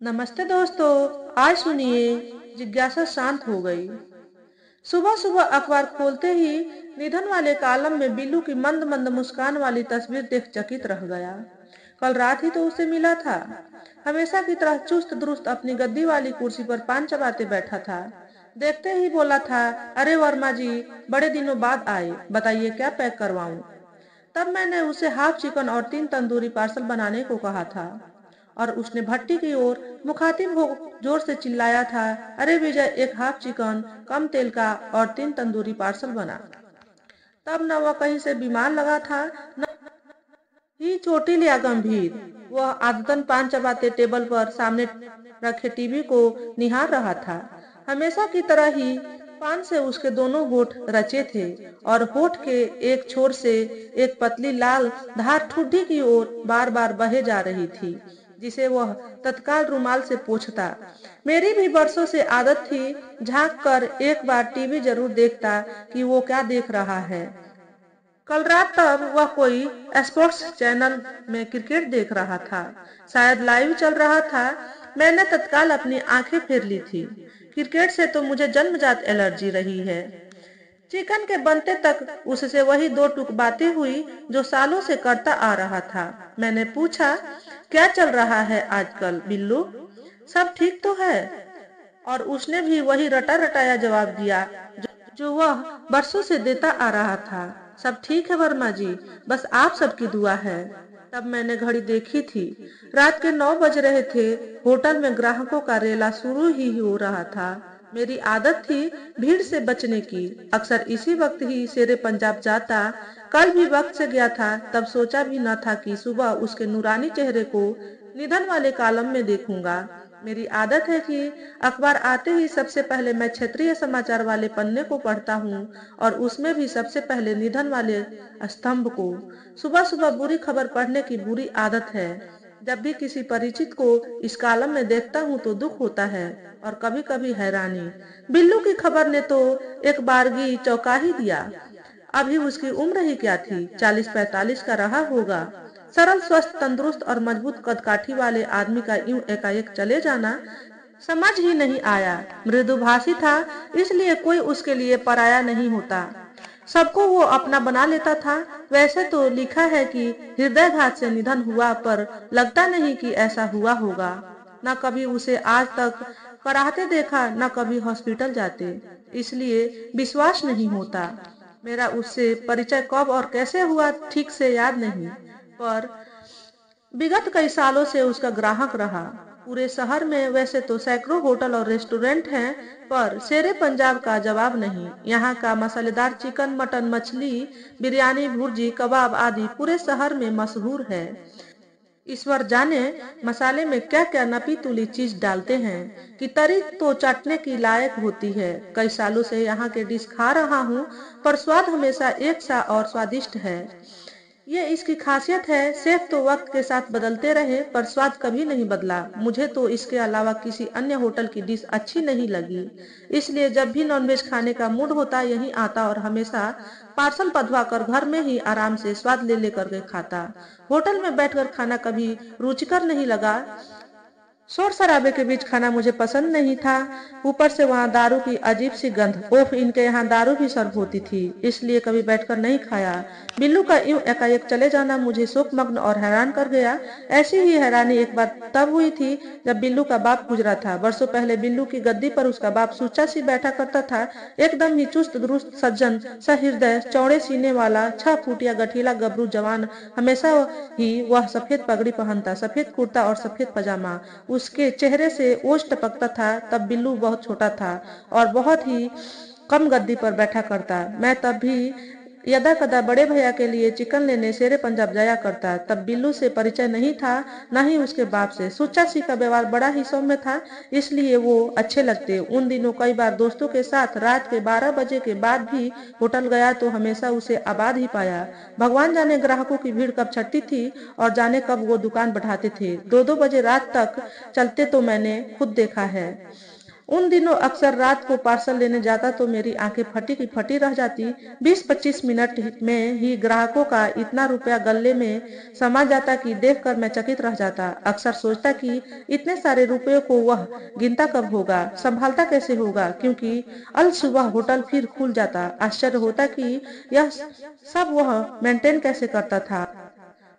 नमस्ते दोस्तों। आज सुनिए, जिज्ञासा शांत हो गई। सुबह सुबह अखबार खोलते ही निधन वाले कॉलम में बिल्लू की मंद मंद मुस्कान वाली तस्वीर देख चकित रह गया। कल रात ही तो उसे मिला था। हमेशा की तरह चुस्त दुरुस्त अपनी गद्दी वाली कुर्सी पर पान चबाते बैठा था। देखते ही बोला था, अरे वर्मा जी, बड़े दिनों बाद आए, बताइए क्या पैक करवाऊं। तब मैंने उसे हाफ चिकन और 3 तंदूरी पार्सल बनाने को कहा था और उसने भट्टी की ओर मुखातिब हो जोर से चिल्लाया था, अरे विजय, एक हाफ चिकन कम तेल का और 3 तंदूरी पार्सल बना। तब न वह कहीं से बीमार लगा था, न ही चोटिल या गंभीर। वह आदतन पान चबाते टेबल पर सामने रखे टीवी को निहार रहा था। हमेशा की तरह ही पान से उसके दोनों होठ रचे थे और होठ के एक छोर से एक पतली लाल धार ठुड्डी की ओर बार बार बहे जा रही थी, जिसे वह तत्काल रुमाल से पोंछता। मेरी भी बरसों से आदत थी झांक कर एक बार टीवी जरूर देखता कि वो क्या देख रहा है। कल रात तब वह कोई स्पोर्ट्स चैनल में क्रिकेट देख रहा था, शायद लाइव चल रहा था। मैंने तत्काल अपनी आंखें फेर ली थी। क्रिकेट से तो मुझे जन्मजात एलर्जी रही है। चिकन के बनते तक उससे वही दो टूक बातें हुई जो सालों से करता आ रहा था। मैंने पूछा, क्या चल रहा है आजकल बिल्लू, सब ठीक तो है? और उसने भी वही रटा रटाया जवाब दिया जो वह बरसों से देता आ रहा था, सब ठीक है वर्मा जी, बस आप सबकी दुआ है। तब मैंने घड़ी देखी थी, रात के 9 बज रहे थे। होटल में ग्राहकों का रेला शुरू ही हो रहा था। मेरी आदत थी भीड़ से बचने की, अक्सर इसी वक्त ही शेरे पंजाब जाता। कल भी वक्त से गया था, तब सोचा भी न था कि सुबह उसके नूरानी चेहरे को निधन वाले कॉलम में देखूंगा। मेरी आदत है कि अखबार आते ही सबसे पहले मैं क्षेत्रीय समाचार वाले पन्ने को पढ़ता हूँ और उसमें भी सबसे पहले निधन वाले स्तंभ को। सुबह सुबह बुरी खबर पढ़ने की बुरी आदत है। जब भी किसी परिचित को इस कॉलम में देखता हूँ तो दुख होता है और कभी कभी हैरानी। बिल्लू की खबर ने तो एक बारगी चौंका ही दिया। अभी उसकी उम्र ही क्या थी, 40-45 का रहा होगा। सरल स्वस्थ तंदुरुस्त और मजबूत कदकाठी वाले आदमी का यूं एकाएक चले जाना समझ ही नहीं आया। मृदुभाषी था, इसलिए कोई उसके लिए पराया नहीं होता, सबको वो अपना बना लेता था। वैसे तो लिखा है कि हृदयघात से निधन हुआ, पर लगता नहीं कि ऐसा हुआ होगा। न कभी उसे आज तक कराहते देखा, न कभी हॉस्पिटल जाते, इसलिए विश्वास नहीं होता। मेरा उससे परिचय कब और कैसे हुआ ठीक से याद नहीं, पर विगत कई सालों से उसका ग्राहक रहा। पूरे शहर में वैसे तो सैकड़ों होटल और रेस्टोरेंट हैं, पर शेरे पंजाब का जवाब नहीं। यहाँ का मसालेदार चिकन, मटन, मछली, बिरयानी, भुर्जी, कबाब आदि पूरे शहर में मशहूर है। ईश्वर जाने मसाले में क्या क्या नपी तुली चीज डालते हैं कि तरी तो चाटने की लायक होती है। कई सालों से यहाँ के डिश खा रहा हूँ, पर स्वाद हमेशा एक सा और स्वादिष्ट है। ये इसकी खासियत है। शेफ तो वक्त के साथ बदलते रहे, पर स्वाद कभी नहीं बदला। मुझे तो इसके अलावा किसी अन्य होटल की डिश अच्छी नहीं लगी, इसलिए जब भी नॉनवेज खाने का मूड होता यहीं आता और हमेशा पार्सल पधवा कर घर में ही आराम से स्वाद ले लेकर के खाता। होटल में बैठकर खाना कभी रुचिकर नहीं लगा। शोर शराबे के बीच खाना मुझे पसंद नहीं था। ऊपर से वहाँ दारू की अजीब सी गंध, ओफ, इनके यहाँ दारू भी सर्व होती थी, इसलिए कभी बैठकर नहीं खाया। बिल्लू का यूं एकाएक चले जाना मुझे शोकमग्न और हैरान कर गया। ऐसी ही हैरानी एक बार तब हुई थी जब बिल्लू का बाप गुजरा था। बरसों पहले बिल्लू की गद्दी पर उसका बाप सुच्चा सी बैठा करता था, एकदम ही चुस्त दुरुस्त, सज्जन, सहृदय, चौड़े सीने वाला, 6 फुटिया गठीला गबरू जवान। हमेशा ही वह सफेद पगड़ी पहनता, सफेद कुर्ता और सफेद पजामा। उसके चेहरे से ओज टपकता था। तब बिल्लू बहुत छोटा था और बहुत ही कम गद्दी पर बैठा करता। मैं तब भी यदा कदा बड़े भैया के लिए चिकन लेने शेरे पंजाब जाया करता। तब बिल्लू से परिचय नहीं था, न ही उसके बाप से। सुच्चा सी का व्यवहार बड़ा ही सौम्य था, इसलिए वो अच्छे लगते। उन दिनों कई बार दोस्तों के साथ रात के 12 बजे के बाद भी होटल गया तो हमेशा उसे आबाद ही पाया। भगवान जाने ग्राहकों की भीड़ कब छटती थी और जाने कब वो दुकान बढ़ाते थे। 2-2 बजे रात तक चलते तो मैंने खुद देखा है। उन दिनों अक्सर रात को पार्सल लेने जाता तो मेरी आंखें फटी की फटी रह जाती। 20-25 मिनट में ही ग्राहकों का इतना रुपया गल्ले में समा जाता कि देखकर मैं चकित रह जाता। अक्सर सोचता कि इतने सारे रुपयों को वह गिनता कब होगा, संभालता कैसे होगा, क्योंकि अल सुबह होटल फिर खुल जाता। आश्चर्य होता कि यह सब वह मेंटेन कैसे करता था।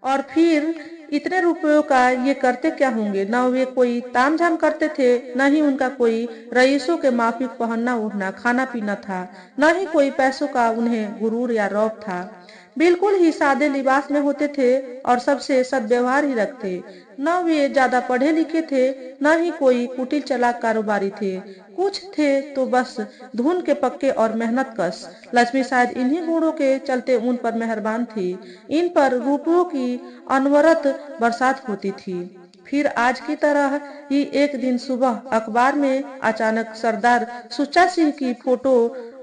और फिर इतने रुपयों का ये करते क्या होंगे। न वे कोई तामझाम करते थे, न ही उनका कोई रईसों के माफिक पहनना ओढ़ना खाना पीना था, न ही कोई पैसों का उन्हें गुरूर या रौब था। बिल्कुल ही सादे लिबास में होते थे और सबसे सद्व्यवहार ही रखते। न वे ज्यादा पढ़े लिखे थे, न ही कोई कुटिल चालाक कारोबारी थे। कुछ थे तो बस धुन के पक्के और मेहनत कश। लक्ष्मी शायद इन्हीं गुणों के चलते उन पर मेहरबान थी। इन पर रुपयों की अनवरत बरसात होती थी। फिर आज की तरह ही एक दिन सुबह अखबार में अचानक सरदार सुच्चा सिंह की फोटो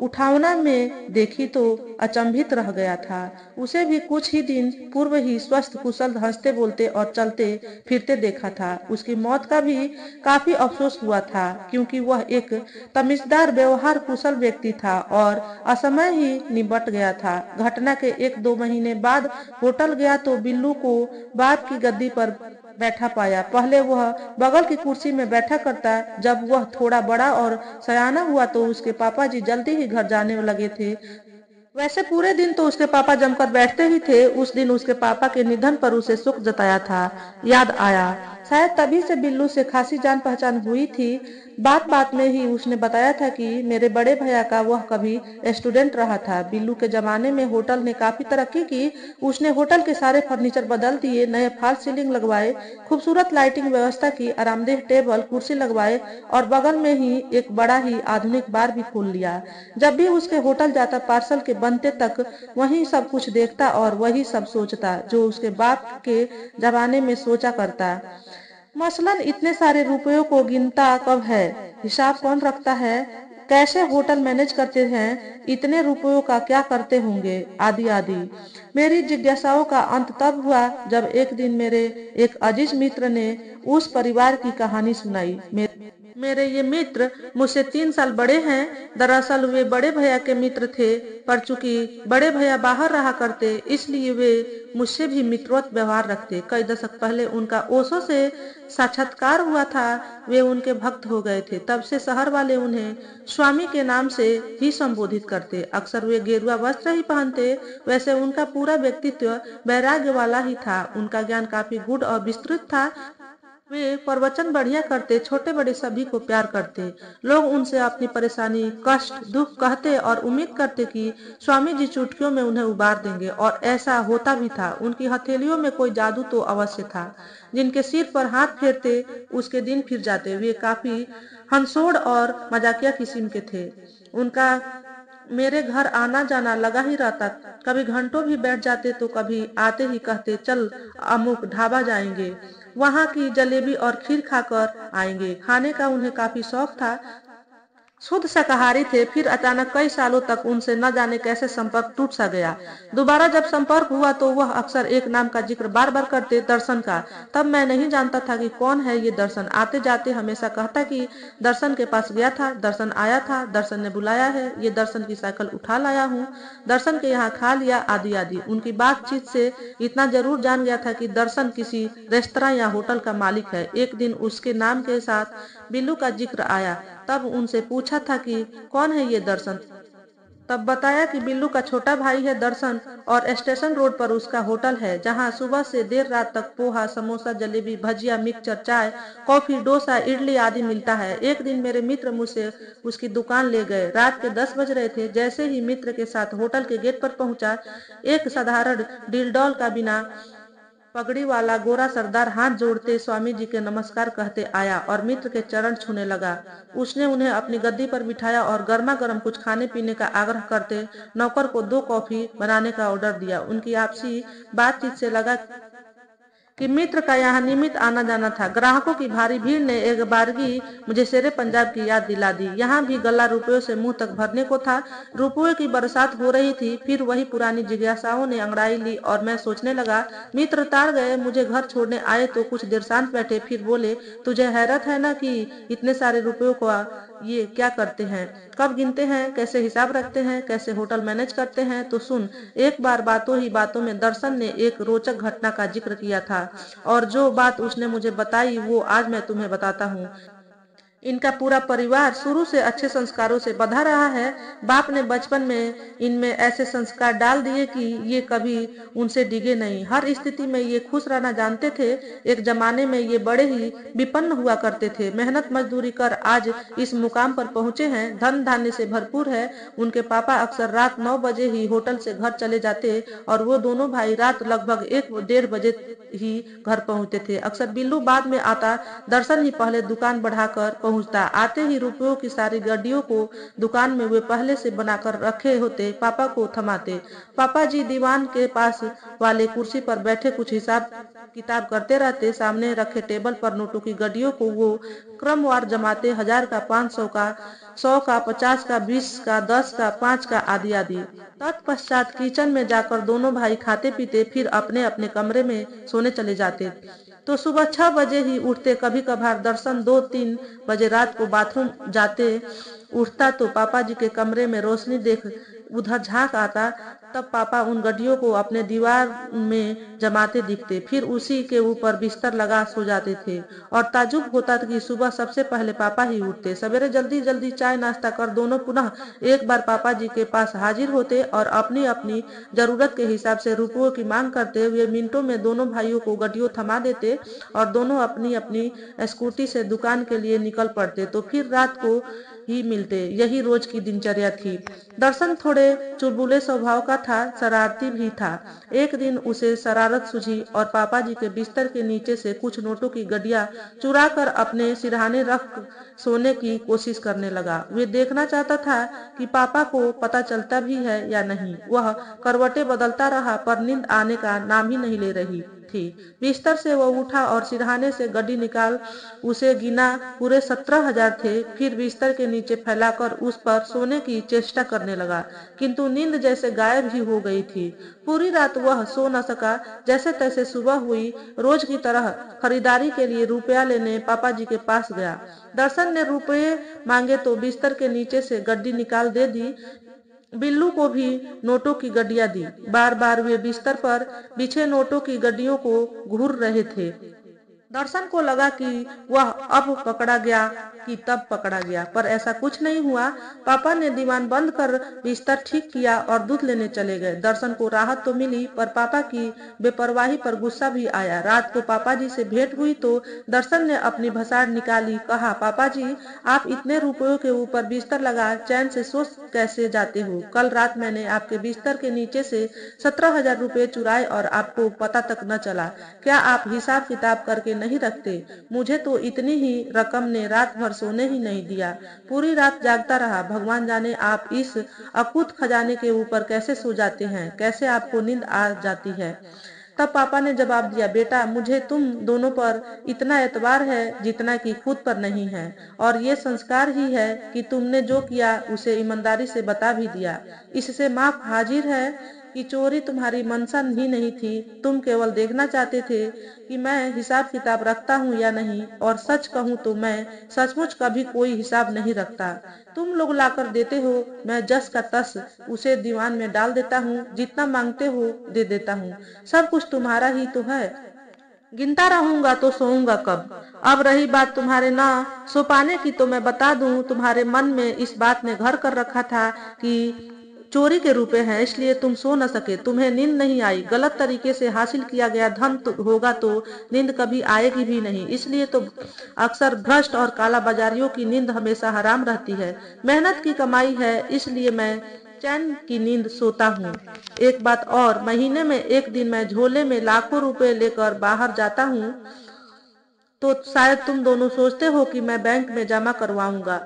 उठावना में देखी तो अचंभित रह गया था। उसे भी कुछ ही दिन पूर्व ही स्वस्थ कुशल हंसते बोलते और चलते फिरते देखा था। उसकी मौत का भी काफी अफसोस हुआ था, क्योंकि वह एक तमीजदार व्यवहार कुशल व्यक्ति था और असमय ही निपट गया था। घटना के 1-2 महीने बाद होटल गया तो बिल्लू को बाप की गद्दी पर बैठा पाया। पहले वह बगल की कुर्सी में बैठा करता। जब वह थोड़ा बड़ा और सयाना हुआ तो उसके पापा जी जल्दी ही घर जाने लगे थे। वैसे पूरे दिन तो उसके पापा जमकर बैठते ही थे। उस दिन उसके पापा के निधन पर उसे सुख जताया था। याद आया, शायद तभी से बिल्लू से खासी जान पहचान हुई थी। बात बात में ही उसने बताया था कि मेरे बड़े भैया का वह कभी स्टूडेंट रहा था। बिल्लू के जमाने में होटल ने काफी तरक्की की। उसने होटल के सारे फर्नीचर बदल दिए, नए फॉल सीलिंग लगवाए, खूबसूरत लाइटिंग व्यवस्था की, आरामदेह टेबल कुर्सी लगवाए और बगल में ही एक बड़ा ही आधुनिक बार भी खोल लिया। जब भी उसके होटल जाता पार्सल के बनते तक वही सब कुछ देखता और वही सब सोचता जो उसके बाप के जमाने में सोचा करता। मसलन इतने सारे रुपयों को गिनता कब है, हिसाब कौन रखता है, कैसे होटल मैनेज करते हैं, इतने रुपयों का क्या करते होंगे, आदि आदि। मेरी जिज्ञासाओं का अंत तब हुआ जब एक दिन मेरे एक अजीज मित्र ने उस परिवार की कहानी सुनाई। मेरे ये मित्र मुझसे 3 साल बड़े हैं। दरअसल वे बड़े भैया के मित्र थे, पर चूंकि बड़े भैया बाहर रहा करते इसलिए वे मुझसे भी मित्रवत व्यवहार रखते। कई दशक पहले उनका ओशो से साक्षात्कार हुआ था। वे उनके भक्त हो गए थे। तब से शहर वाले उन्हें स्वामी के नाम से ही संबोधित करते। अक्सर वे गेरुआ वस्त्र ही पहनते। वैसे उनका पूरा व्यक्तित्व वैराग्य वाला ही था। उनका ज्ञान काफी गूढ़ और विस्तृत था। वे प्रवचन बढ़िया करते, छोटे बड़े सभी को प्यार करते। लोग उनसे अपनी परेशानी कष्ट दुख कहते और उम्मीद करते कि स्वामी जी चुटकियों में उन्हें उबार देंगे, और ऐसा होता भी था। उनकी हथेलियों में कोई जादू तो अवश्य था। जिनके सिर पर हाथ फेरते उसके दिन फिर जाते। वे काफी हंसोड़ और मजाकिया किस्म के थे। उनका मेरे घर आना जाना लगा ही रहता। कभी घंटों भी बैठ जाते तो कभी आते ही कहते चल अमुक ढाबा जाएंगे, वहां की जलेबी और खीर खाकर आएंगे। खाने का उन्हें काफी शौक था। शुद्ध शाकाहारी थे। फिर अचानक कई सालों तक उनसे न जाने कैसे संपर्क टूट सा गया। दोबारा जब संपर्क हुआ तो वह अक्सर एक नाम का जिक्र बार बार करते, दर्शन का। तब मैं नहीं जानता था कि कौन है ये दर्शन। आते जाते हमेशा कहता कि दर्शन के पास गया था, दर्शन आया था, दर्शन ने बुलाया है, ये दर्शन की साइकिल उठा लाया हूँ, दर्शन के यहाँ खा लिया, आदि आदि। उनकी बातचीत से इतना जरूर जान गया था कि दर्शन किसी रेस्तरा या होटल का मालिक है। एक दिन उसके नाम के साथ बिल्लू का जिक्र आया। तब उनसे पूछा था कि कौन है ये दर्शन। तब बताया कि बिल्लू का छोटा भाई है दर्शन, और स्टेशन रोड पर उसका होटल है, जहां सुबह से देर रात तक पोहा समोसा जलेबी भजिया मिक्सचर चाय कॉफी डोसा इडली आदि मिलता है। एक दिन मेरे मित्र मुझसे उसकी दुकान ले गए। रात के 10 बज रहे थे। जैसे ही मित्र के साथ होटल के गेट पर पहुंचा, एक साधारण डीलडॉल का बिना पगड़ी वाला गोरा सरदार हाथ जोड़ते स्वामी जी के नमस्कार कहते आया और मित्र के चरण छूने लगा। उसने उन्हें अपनी गद्दी पर बिठाया और गर्मा गर्म कुछ खाने पीने का आग्रह करते नौकर को 2 कॉफी बनाने का ऑर्डर दिया। उनकी आपसी बातचीत से लगा कि मित्र का यहाँ नियमित आना जाना था। ग्राहकों की भारी भीड़ ने एक बारगी मुझे शेरे पंजाब की याद दिला दी। यहाँ भी गला रुपयों से मुंह तक भरने को था। रुपयों की बरसात हो रही थी। फिर वही पुरानी जिज्ञासाओं ने अंगड़ाई ली और मैं सोचने लगा। मित्र ताड़ गए, मुझे घर छोड़ने आए तो कुछ देर शांत बैठे, फिर बोले, तुझे हैरत है ना कि इतने सारे रुपयों को ये क्या करते हैं, कब गिनते हैं, कैसे हिसाब रखते हैं, कैसे होटल मैनेज करते हैं? तो सुन। एक बार बातों ही बातों में दर्शन ने एक रोचक घटना का जिक्र किया था और जो बात उसने मुझे बताई वो आज मैं तुम्हें बताता हूँ। इनका पूरा परिवार शुरू से अच्छे संस्कारों से बंधा रहा है। बाप ने बचपन में इनमें ऐसे संस्कार डाल दिए कि ये कभी उनसे डिगे नहीं। हर स्थिति में ये खुश रहना जानते थे। एक जमाने में ये बड़े ही विपन्न हुआ करते थे। मेहनत मजदूरी कर आज इस मुकाम पर पहुंचे हैं। धन धान्य से भरपूर है। उनके पापा अक्सर रात 9 बजे ही होटल से घर चले जाते और वो दोनों भाई रात लगभग 1-1:30 बजे ही घर पहुंचते थे। अक्सर बिल्लू बाद में आता, दर्शन ही पहले दुकान बढ़ाकर पहुंचता। आते ही रुपयों की सारी गड्डियों को दुकान में वे पहले से बनाकर रखे होते पापा को थमाते। पापा जी दीवान के पास वाले कुर्सी पर बैठे कुछ हिसाब किताब करते रहते। सामने रखे टेबल पर नोटों की गड्डियों को वो क्रमवार जमाते। 1000 का, 500 का, 100 का, 50 का, 20 का, 10 का, 5 का, आदि आदि। तत्पश्चात किचन में जाकर दोनों भाई खाते पीते फिर अपने अपने कमरे में सोने चले जाते। तो सुबह 6 बजे ही उठते। कभी कभार दर्शन 2-3 बजे रात को बाथरूम जाते। उठता तो पापा जी के कमरे में रोशनी देख उधर झांक आता। तब पापा उन गड्डियों को अपने दीवार में जमाते दिखते, फिर उसी के ऊपर बिस्तर लगा सो जाते थे। और ताजुब होता था कि सुबह सबसे पहले पापा ही उठते। सवेरे जल्दी जल्दी चाय नाश्ता कर दोनों पुनः एक बार पापा जी के पास हाजिर होते और अपनी अपनी जरूरत के हिसाब से रुपयों की मांग करते हुए मिनटों में दोनों भाइयों को गड्डियों थमा देते और दोनों अपनी अपनी स्कूटी से दुकान के लिए निकल पड़ते। तो फिर रात को ही मिलते। यही रोज की दिनचर्या थी। दर्शन थोड़े चुलबुले स्वभाव का था, शरारती भी था। एक दिन उसे शरारत सूझी और पापा जी के बिस्तर के नीचे से कुछ नोटों की गड्डियां चुरा कर अपने सिरहाने रख सोने की कोशिश करने लगा। वे देखना चाहता था कि पापा को पता चलता भी है या नहीं। वह करवटें बदलता रहा पर नींद आने का नाम ही नहीं ले रही थी। बिस्तर से वह उठा और सिरहाने से गड्डी निकाल उसे गिना। पूरे 17,000 थे। फिर बिस्तर के नीचे फैलाकर उस पर सोने की चेष्टा करने लगा, किंतु नींद जैसे गायब ही हो गई थी। पूरी रात वह सो न सका। जैसे तैसे सुबह हुई। रोज की तरह खरीदारी के लिए रुपया लेने पापा जी के पास गया। दर्शन ने रुपये मांगे तो बिस्तर के नीचे से गड्डी निकाल दे दी। बिल्लू को भी नोटों की गड्डियां दी। बार बार वे बिस्तर पर बिछे नोटों की गड्डियों को घूर रहे थे। दर्शन को लगा कि वह अब पकड़ा गया कि तब पकड़ा गया, पर ऐसा कुछ नहीं हुआ। पापा ने दीवान बंद कर बिस्तर ठीक किया और दूध लेने चले गए। दर्शन को राहत तो मिली पर पापा की बेपरवाही पर गुस्सा भी आया। रात को पापा जी से भेंट हुई तो दर्शन ने अपनी भसाड़ निकाली। कहा, पापा जी, आप इतने रुपयों के ऊपर बिस्तर लगा चैन से सो कैसे जाते हो? कल रात मैंने आपके बिस्तर के नीचे से 17,000 रुपये चुराए और आपको पता तक न चला। क्या आप हिसाब किताब करके नहीं रखते? मुझे तो इतनी ही रकम ने रात भर सोने ही नहीं दिया। पूरी रात जागता रहा। भगवान जाने आप इस अकूत खजाने के ऊपर कैसे सो जाते हैं, कैसे आपको नींद आ जाती है। तब पापा ने जवाब दिया, बेटा, मुझे तुम दोनों पर इतना एतबार है जितना कि खुद पर नहीं है, और ये संस्कार ही है कि तुमने जो किया उसे ईमानदारी से बता भी दिया। इससे माफ हाजिर है कि चोरी तुम्हारी मंशा ही नहीं थी। तुम केवल देखना चाहते थे कि मैं हिसाब किताब रखता हूँ या नहीं, और सच कहूँ तो मैं सचमुच कभी कोई हिसाब नहीं रखता। तुम लोग लाकर देते हो, मैं जस का तस उसे दीवान में डाल देता हूँ। जितना मांगते हो दे देता हूँ। सब कुछ तुम्हारा ही तो है। गिनता रहूंगा तो सोऊंगा कब? अब रही बात तुम्हारे ना सो पाने की, तो मैं बता दूं, तुम्हारे मन में इस बात ने घर कर रखा था कि चोरी के रुपए हैं, इसलिए तुम सो न सके, तुम्हें नींद नहीं आई। गलत तरीके से हासिल किया गया धन होगा तो नींद कभी आएगी भी नहीं। इसलिए तो अक्सर भ्रष्ट और काला बाजारियों की नींद हमेशा हराम रहती है। मेहनत की कमाई है, इसलिए मैं चैन की नींद सोता हूँ। एक बात और, महीने में एक दिन मैं झोले में लाखों रुपए लेकर बाहर जाता हूँ, तो शायद तुम दोनों सोचते हो कि मैं बैंक में जमा करवाऊंगा।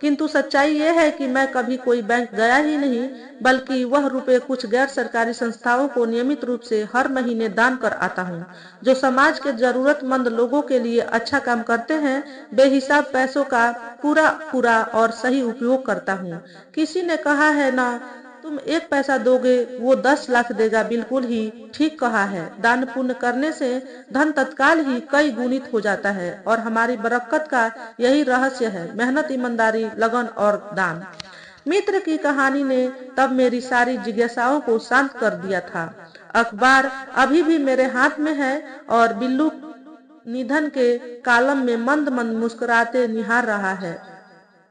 किंतु सच्चाई ये है कि मैं कभी कोई बैंक गया ही नहीं, बल्कि वह रुपए कुछ गैर सरकारी संस्थाओं को नियमित रूप से हर महीने दान कर आता हूँ, जो समाज के जरूरतमंद लोगों के लिए अच्छा काम करते हैं। बेहिसाब पैसों का पूरा पूरा और सही उपयोग करता हूँ। किसी ने कहा है ना, तुम 1 पैसा दोगे वो 10 लाख देगा। बिल्कुल ही ठीक कहा है। दान पुण्य करने से धन तत्काल ही कई गुणित हो जाता है और हमारी बरकत का यही रहस्य है, मेहनत, ईमानदारी, लगन और दान। मित्र की कहानी ने तब मेरी सारी जिज्ञासाओं को शांत कर दिया था। अखबार अभी भी मेरे हाथ में है और बिल्लू निधन के कालम में मंद मंद मुस्कुराते निहार रहा है।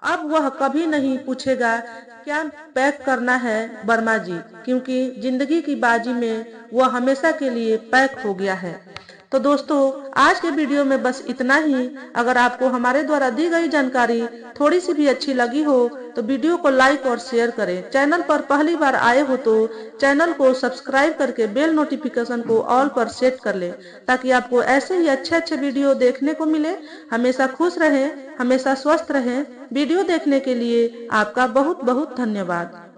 अब वह कभी नहीं पूछेगा क्या पैक करना है वर्मा जी, क्योंकि जिंदगी की बाजी में वह हमेशा के लिए पैक हो गया है। तो दोस्तों, आज के वीडियो में बस इतना ही। अगर आपको हमारे द्वारा दी गई जानकारी थोड़ी सी भी अच्छी लगी हो तो वीडियो को लाइक और शेयर करें। चैनल पर पहली बार आए हो तो चैनल को सब्सक्राइब करके बेल नोटिफिकेशन को ऑल पर सेट कर ले, ताकि आपको ऐसे ही अच्छे अच्छे वीडियो देखने को मिले। हमेशा खुश रहें, हमेशा स्वस्थ रहें। वीडियो देखने के लिए आपका बहुत बहुत धन्यवाद।